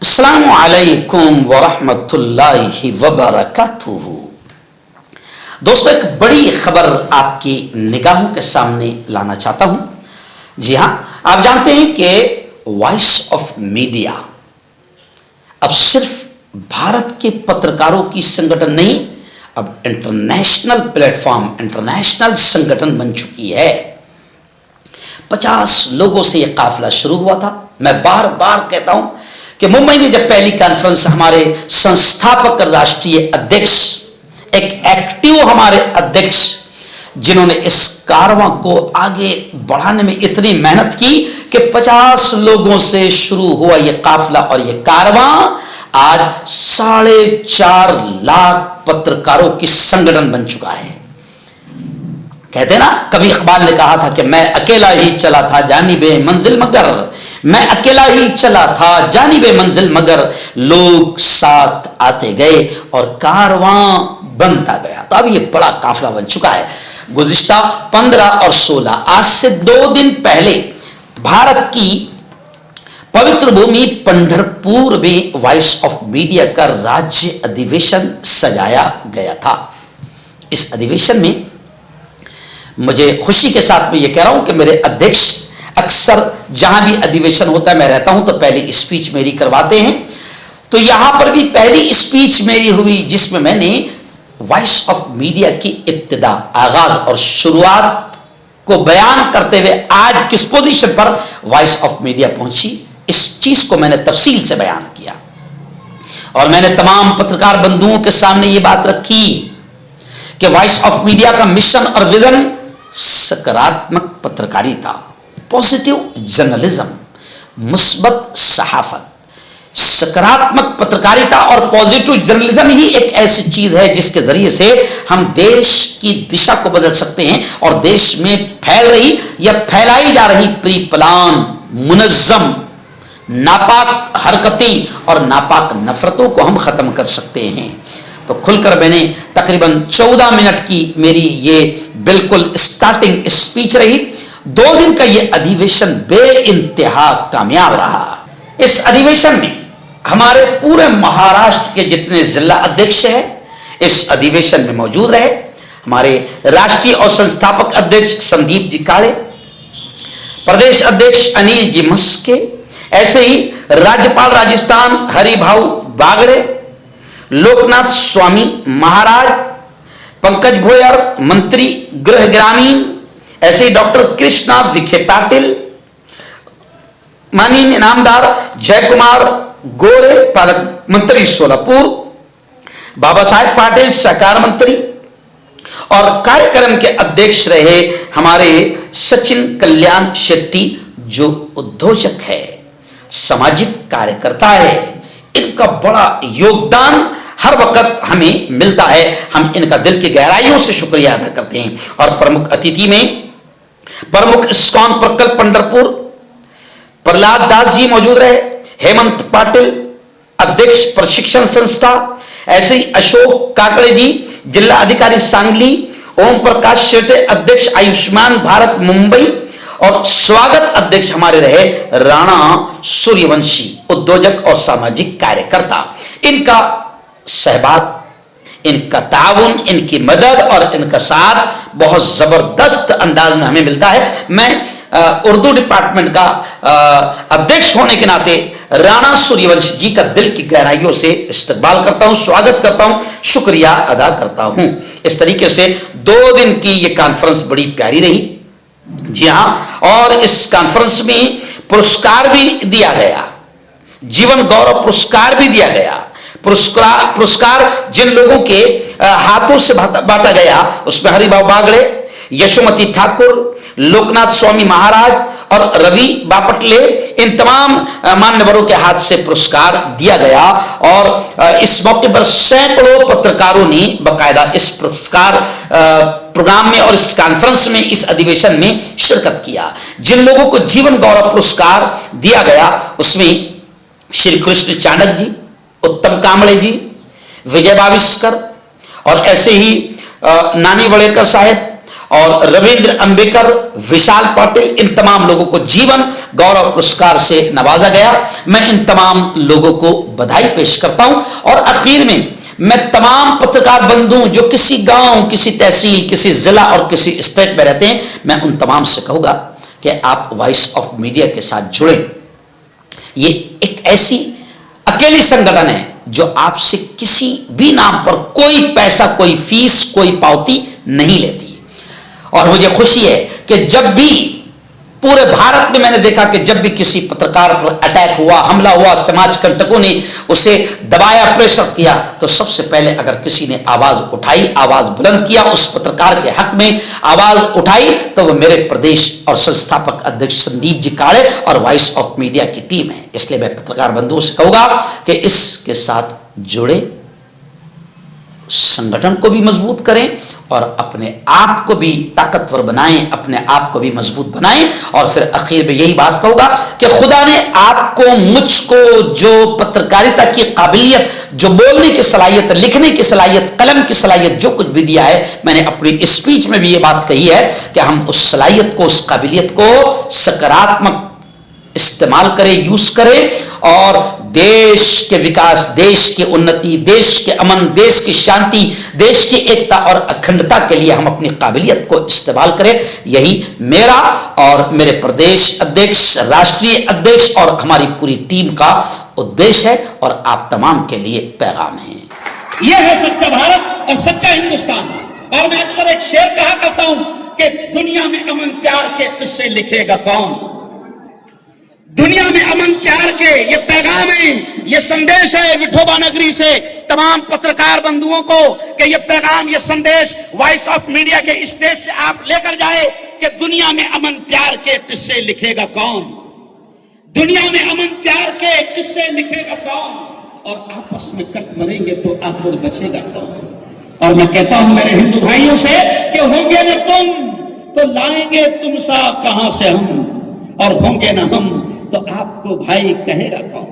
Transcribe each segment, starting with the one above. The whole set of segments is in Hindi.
अस्सलामु अलैकुम वरहमतुल्लाहि वबरकातुहू। दोस्तों, एक बड़ी खबर आपकी निगाहों के सामने लाना चाहता हूं। जी हां, आप जानते हैं कि वॉइस ऑफ मीडिया अब सिर्फ भारत के पत्रकारों की संगठन नहीं, अब इंटरनेशनल प्लेटफॉर्म, इंटरनेशनल संगठन बन चुकी है। 50 लोगों से यह काफिला शुरू हुआ था। मैं बार बार कहता हूं कि मुंबई में जब पहली कॉन्फ्रेंस, हमारे संस्थापक राष्ट्रीय अध्यक्ष, एक एक्टिव हमारे अध्यक्ष, जिन्होंने इस कारवां को आगे बढ़ाने में इतनी मेहनत की कि 50 लोगों से शुरू हुआ यह काफिला और यह कारवां आज 4.5 लाख पत्रकारों की संगठन बन चुका है। कहते ना, कभी इकबाल ने कहा था कि मैं अकेला ही चला था जानिबे मंजिल मगर, मैं अकेला ही चला था जानिबे मंजिल मगर, लोग साथ आते गए और कारवां बनता गया। तो अब ये बड़ा काफिला बन चुका है। गुज़िश्ता 15 और 16, आज से 2 दिन पहले भारत की पवित्र भूमि पंढरपुर में वॉइस ऑफ मीडिया का राज्य अधिवेशन सजाया गया था। इस अधिवेशन में मुझे खुशी के साथ मैं ये कह रहा हूं कि मेरे अध्यक्ष अक्सर जहां भी अधिवेशन होता है मैं रहता हूं तो पहली स्पीच मेरी करवाते हैं। तो यहां पर भी पहली स्पीच मेरी हुई जिसमें मैंने वॉइस ऑफ मीडिया की इब्तिदा, आगाज और शुरुआत को बयान करते हुए आज किस पोजीशन पर वॉइस ऑफ मीडिया पहुंची, इस चीज को मैंने तफसील से बयान किया। और मैंने तमाम पत्रकार बंधुओं के सामने ये बात रखी कि वॉइस ऑफ मीडिया का मिशन और विजन सकारात्मक पत्रकारिता, पॉजिटिव जर्नलिज्म, मुस्बत सहाफत। सकारात्मक पत्रकारिता और पॉजिटिव जर्नलिज्म ही एक ऐसी चीज है जिसके जरिए से हम देश की दिशा को बदल सकते हैं और देश में फैल रही या फैलाई जा रही प्री प्लान, मुनज़्ज़म नापाक हरकतें और नापाक नफरतों को हम खत्म कर सकते हैं। तो खुलकर मैंने तकरीबन 14 मिनट की मेरी ये बिल्कुल स्टार्टिंग स्पीच रही। 2 दिन का ये अधिवेशन बेइंतहा कामयाब रहा। इस अधिवेशन में हमारे पूरे महाराष्ट्र के जितने जिला अध्यक्ष हैं इस अधिवेशन में मौजूद रहे। हमारे राष्ट्रीय और संस्थापक अध्यक्ष संदीप जी काळे, प्रदेश अध्यक्ष अनिल जी मस्के, ऐसे ही राज्यपाल राजस्थान हरिभाऊ बागड़े, लोकनाथ स्वामी महाराज, पंकज भोयर मंत्री गृह ग्रामीण, ऐसे ही डॉक्टर कृष्णा विखे पाटिल, माननीय नामदार जयकुमार गोरे पालक मंत्री सोलापुर, बाबा साहेब पाटिल सहकार मंत्री, और कार्यक्रम के अध्यक्ष रहे हमारे सचिन कल्याण शेट्टी जो उद्योजक है, सामाजिक कार्यकर्ता है। इनका बड़ा योगदान हर वक्त हमें मिलता है, हम इनका दिल की गहराइयों से शुक्रिया अदा करते हैं। और प्रमुख अतिथि में प्रमुख इस्कॉन प्रकल्प पंढरपुर प्रहलाद दास जी मौजूद रहे, हेमंत पाटिल अध्यक्ष प्रशिक्षण संस्था, ऐसे ही अशोक काकड़े जी जिला अधिकारी सांगली, ओम प्रकाश शेटे अध्यक्ष आयुष्मान भारत मुंबई, और स्वागत अध्यक्ष हमारे रहे राणा सूर्यवंशी उद्योजक और सामाजिक कार्यकर्ता। इनका सहभाग, इनका ताउन, इनकी मदद और इनका साथ बहुत जबरदस्त अंदाज में हमें मिलता है। मैं उर्दू डिपार्टमेंट का अध्यक्ष होने के नाते राणा सूर्यवंशी जी का दिल की गहराइयों से इस्तकबाल करता हूं, स्वागत करता हूं, शुक्रिया अदा करता हूं। इस तरीके से 2 दिन की यह कॉन्फ्रेंस बड़ी प्यारी रही। जी हां, और इस कॉन्फ्रेंस में पुरस्कार भी दिया गया, जीवन गौरव पुरस्कार भी दिया गया। पुरस्कार जिन लोगों के हाथों से बांटा गया उसमें हरिभाऊ बागड़े, यशोमती ठाकुर, लोकनाथ स्वामी महाराज और रवि बापटले, इन तमाम मान्यवरों के हाथ से पुरस्कार दिया गया। और इस मौके पर सैकड़ों पत्रकारों ने बकायदा इस पुरस्कार प्रोग्राम में और इस कॉन्फ्रेंस में, इस अधिवेशन में शिरकत किया। जिन लोगों को जीवन गौरव पुरस्कार दिया गया उसमें श्री कृष्ण चाणक जी, उत्तम कांबळे जी, विजय बाविस्कर, और ऐसे ही नानी वड़ेकर साहब और रविंद्र अंबेकर, विशाल पाटिल, इन तमाम लोगों को जीवन गौरव पुरस्कार से नवाजा गया। मैं इन तमाम लोगों को बधाई पेश करता हूं। और आखिर में मैं तमाम पत्रकार बंधु जो किसी गांव, किसी तहसील, किसी जिला और किसी स्टेट में रहते हैं, मैं उन तमाम से कहूंगा कि आप वॉइस ऑफ मीडिया के साथ जुड़े। ये एक ऐसी अकेली संगठन है जो आपसे किसी भी नाम पर कोई पैसा, कोई फीस, कोई पावती नहीं लेती। और मुझे खुशी है कि जब भी पूरे भारत में मैंने देखा कि जब भी किसी पत्रकार पर अटैक हुआ, हमला हुआ, समाज कंटकों ने उसे दबाया, प्रेशर किया, तो सबसे पहले अगर किसी ने आवाज उठाई, आवाज बुलंद किया, उस पत्रकार के हक में आवाज उठाई, तो वो मेरे प्रदेश और संस्थापक अध्यक्ष संदीप जी काड़े और वॉइस ऑफ मीडिया की टीम है। इसलिए मैं पत्रकार बंधुओं से कहूंगा कि इसके साथ जुड़े, संगठन को भी मजबूत करें और अपने आप को भी ताकतवर बनाएं, अपने आप को भी मजबूत बनाएं। और फिर आखिर में यही बात कहूंगा कि खुदा ने आपको, मुझको जो पत्रकारिता की काबिलियत, जो बोलने की सलाहियत, लिखने की सलाहियत, कलम की सलाहियत, जो कुछ भी दिया है, मैंने अपनी स्पीच में भी ये बात कही है कि हम उस सलाहियत को, उस काबिलियत को सकारात्मक इस्तेमाल करें, यूज करें और देश के विकास, देश की उन्नति, देश के अमन, देश की शांति, देश की एकता और अखंडता के लिए हम अपनी काबिलियत को इस्तेमाल करें। यही मेरा और मेरे प्रदेश अध्यक्ष, राष्ट्रीय अध्यक्ष और हमारी पूरी टीम का उद्देश्य है और आप तमाम के लिए पैगाम है। यह है सच्चा भारत और सच्चा हिंदुस्तान। और मैं अक्सर एक शेर कहा करता हूं कि दुनिया में अमन प्यार के किस्से लिखेगा कौन। दुनिया में अमन प्यार के ये पैगाम है, ये संदेश है विठोबा नगरी से तमाम पत्रकार बंधुओं को कि ये पैगाम, ये संदेश वॉइस ऑफ मीडिया के इस देश से आप लेकर जाए कि दुनिया में अमन प्यार के किस्से लिखेगा कौन। दुनिया में अमन प्यार के किस्से लिखेगा कौन। और आपस में कट मरेंगे तो आखिर बचेगा कौन। और मैं कहता हूं मेरे हिंदू भाइयों से कि होंगे न तुम तो लाएंगे तुम सा कहां से हम, और होंगे ना हम तो आपको भाई कहेगा कौन।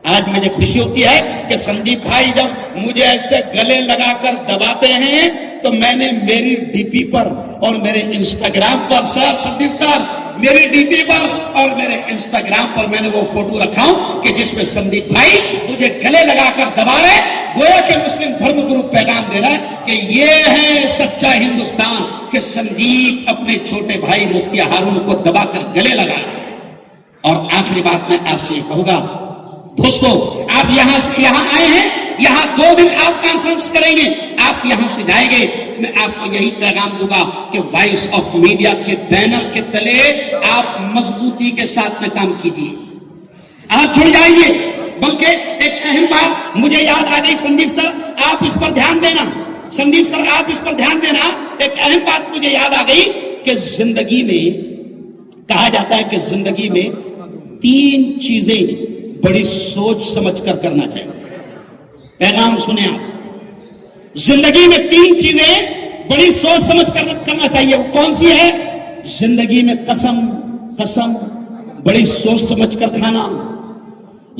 आज मुझे खुशी होती है कि संदीप भाई जब मुझे ऐसे गले लगाकर दबाते हैं तो मैंने मेरी डीपी पर और मेरे इंस्टाग्राम पर, सर संदीप सर, मेरी डीपी पर और मेरे इंस्टाग्राम पर मैंने वो फोटो रखा हूं कि जिसमें संदीप भाई मुझे गले लगाकर दबा रहे, गोया के मुस्लिम धर्मगुरु पैगाम दे रहा है कि ये है सच्चा हिंदुस्तान, कि संदीप अपने छोटे भाई मुफ्ती हारून को दबाकर गले लगा रहे। और आखिरी बात मैं आपसे कहूंगा, दोस्तों आप यहां आए हैं, यहां 2 दिन आप कॉन्फ्रेंस करेंगे, आप यहां से जाएंगे, मैं आपको यही पैगाम दूंगा कि वॉइस ऑफ मीडिया के बैनर के तले आप मजबूती के साथ में काम कीजिए, आप जुड़ जाएंगे। बल्कि एक अहम बात मुझे याद आ गई, संदीप सर आप इस पर ध्यान देना, संदीप सर आप इस पर ध्यान देना। एक अहम बात मुझे याद आ गई कि जिंदगी में कहा जाता है कि जिंदगी में 3 चीजें बड़ी सोच समझकर करना चाहिए। पैगाम सुने आप, जिंदगी में 3 चीजें बड़ी सोच समझकर करना चाहिए। वो कौन सी है? जिंदगी में कसम बड़ी सोच समझकर खाना,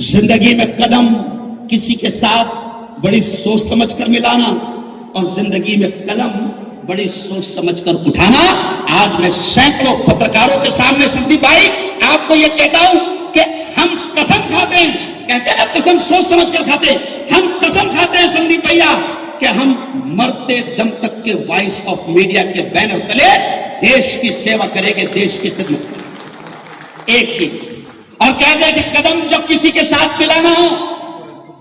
जिंदगी में कदम किसी के साथ बड़ी सोच समझकर मिलाना, और जिंदगी में कलम बड़ी सोच समझकर उठाना। आज मैं सैकड़ों पत्रकारों के सामने संदीप भाई आपको यह कहता हूं कि हम कसम खाते हैं, कहते हैं कसम सोच समझकर खाते हैं, हम कसम खाते हैं संदीप भैया कि हम मरते दम तक के वॉइस ऑफ मीडिया के बैनर तले देश की सेवा करेंगे, देश की खिदमत। एक चीज और कहते हैं कि कदम जब किसी के साथ मिलाना हो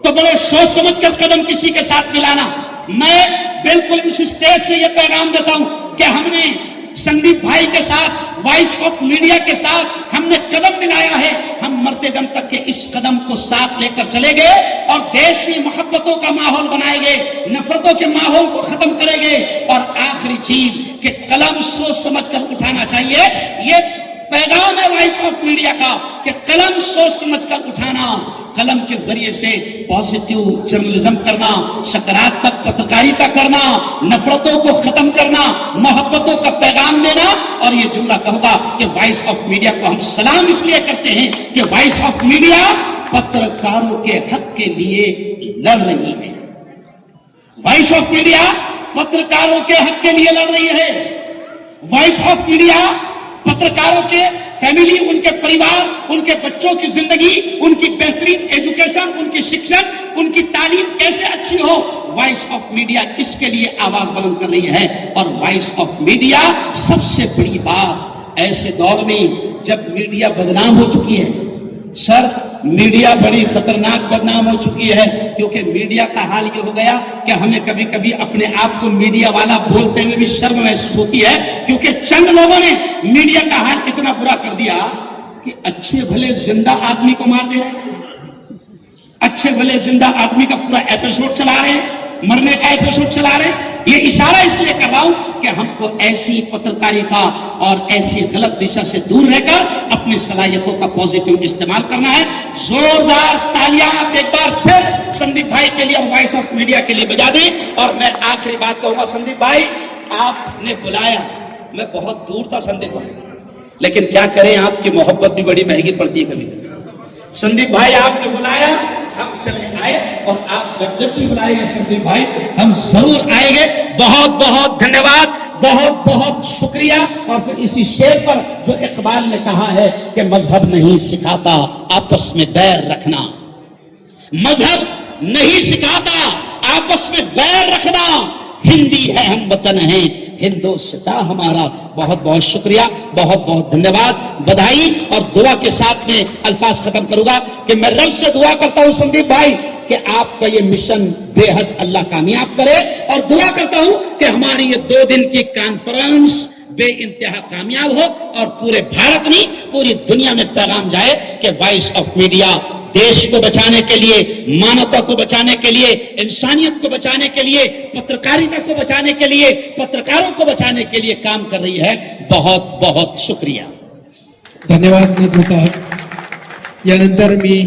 तो बड़े सोच समझकर कदम किसी के साथ मिलाना। मैं बिल्कुल इस स्टेज से यह पैगाम देता हूं कि हमने संदीप भाई के साथ, वॉइस ऑफ मीडिया के साथ हमने कदम मिलाया है। हम मरते दम तक के इस कदम को साथ लेकर चलेंगे और देश में मोहब्बतों का माहौल बनाएंगे, नफरतों के माहौल को खत्म करेंगे। और आखिरी चीज कि कलम सोच समझकर उठाना चाहिए। ये पैगाम है वॉइस ऑफ मीडिया का कि कलम सोच समझकर उठाना, कलम के जरिए से पॉजिटिव जर्नलिज्म करना, सकारात्मक पत्रकारिता करना, नफरतों को खत्म करना, मोहब्बतों का पैगाम देना। और ये जुमला कहूंगा कि वॉइस ऑफ मीडिया को हम सलाम इसलिए करते हैं कि वॉइस ऑफ मीडिया पत्रकारों के हक के लिए लड़ रही है। वॉइस ऑफ मीडिया पत्रकारों के हक के लिए लड़ रही है। वॉइस ऑफ मीडिया पत्रकारों के फैमिली, उनके परिवार, उनके बच्चों की जिंदगी, उनकी बेहतरीन एजुकेशन, उनकी शिक्षण, उनकी तालीम कैसे अच्छी हो, वॉइस ऑफ मीडिया इसके लिए आवाज बुलंद कर रही है। और वॉइस ऑफ मीडिया सबसे बड़ी बात, ऐसे दौर में जब मीडिया बदनाम हो चुकी है, सर मीडिया बड़ी खतरनाक बदनाम हो चुकी है, क्योंकि मीडिया का हाल ये हो गया कि हमें कभी कभी अपने आप को मीडिया वाला बोलते हुए भी शर्म महसूस होती है, क्योंकि चंद लोगों ने मीडिया का हाल इतना बुरा कर दिया कि अच्छे भले जिंदा आदमी को मार दे रहे हैं, अच्छे भले जिंदा आदमी का पूरा एपिसोड चला रहे हैं, मरने का एपिसोड चला रहे हैं। ये इशारा इसलिए कर रहा हूं कि हमको ऐसी पत्रकारिता और ऐसी गलत दिशा से दूर रहकर अपनी सलाहियतों का पॉजिटिव इस्तेमाल करना है। जोरदार तालियां आप एक बार फिर संदीप भाई के लिए और वॉइस ऑफ मीडिया के लिए बजा दें। और मैं आखिरी बात कहूंगा, संदीप भाई आपने बुलाया, मैं बहुत दूर था संदीप भाई, लेकिन क्या करें, आपकी मोहब्बत भी बड़ी महंगी पड़ती है कभी। संदीप भाई आपने बुलाया, हम चले आए, और आप जब भी बुलाएंगे संदीप भाई हम जरूर आएंगे। बहुत बहुत धन्यवाद, बहुत बहुत शुक्रिया। और फिर इसी शेर पर जो इकबाल ने कहा है कि मजहब नहीं सिखाता आपस में बैर रखना, मजहब नहीं सिखाता आपस में बैर रखना, हिंदी है हम वतन है हिंदुस्तान हमारा। बहुत बहुत शुक्रिया, बहुत बहुत धन्यवाद, बधाई। और दुआ के साथ में अल्फाज खत्म करूंगा कि मैं रब से दुआ करता हूं संदीप भाई कि आपका ये मिशन बेहद अल्लाह कामयाब करे, और दुआ करता हूं कि हमारी ये 2 दिन की कॉन्फ्रेंस बेइंतहा कामयाब हो और पूरे भारत नहीं पूरी दुनिया में पैगाम जाए कि वॉइस ऑफ मीडिया देश को बचाने के लिए, मानवता को बचाने के लिए, इंसानियत को बचाने के लिए, पत्रकारिता को बचाने के लिए, पत्रकारों को बचाने के लिए काम कर रही है। बहुत बहुत शुक्रिया, धन्यवाद नेतृत्व साहेब। यानंतर मी